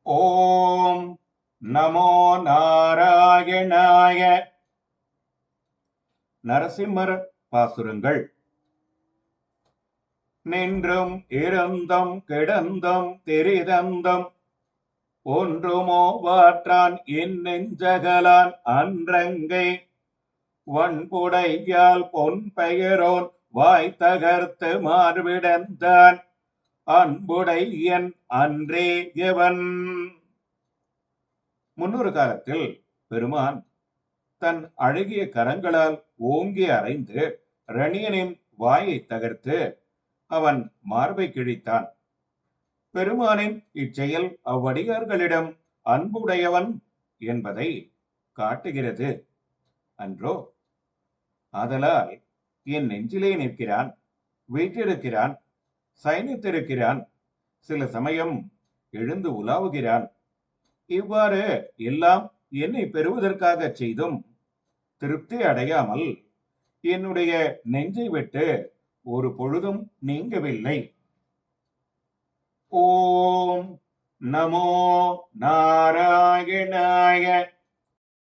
ஓம் நமோ நாராயணாய. நரசிம்மர் பாசுரங்கள். நின்றும் இருந்தும் கிடந்தும் திரிதந்தும் ஒன்றுமோ வாற்றான் என் நெஞ்சகலான் அன்றங்கை வன்புடையால் பொன் பெயரோன் வாய் தகர்த்து மார்பிடந்தான் அன்புடையன் அன்றே எவன். முன்னொரு காலத்தில் பெருமான் தன் அழகிய கரங்களால் ஓங்கி அறைந்து ரணியனின் வாயை தகர்த்து அவன் மார்பை கிழித்தான். பெருமானின் இச்செயல் அவ்வடியார்களிடம் அன்புடையவன் என்பதை காட்டுகிறது அன்றோ? ஆதலால் என் நெஞ்சிலே நிற்கிறான், வீற்றிருக்கிறான், சயனித்திருக்கிறான், சில சமயம் எழுந்து உலாவுகிறான். இவ்வாறு எல்லாம் என்னை பெறுவதற்காக செய்தும் திருப்தி அடையாமல் என்னுடைய நெஞ்சை விட்டு ஒரு பொழுதும் நீங்கவில்லை. ஓம் நமோ நாராயணாய.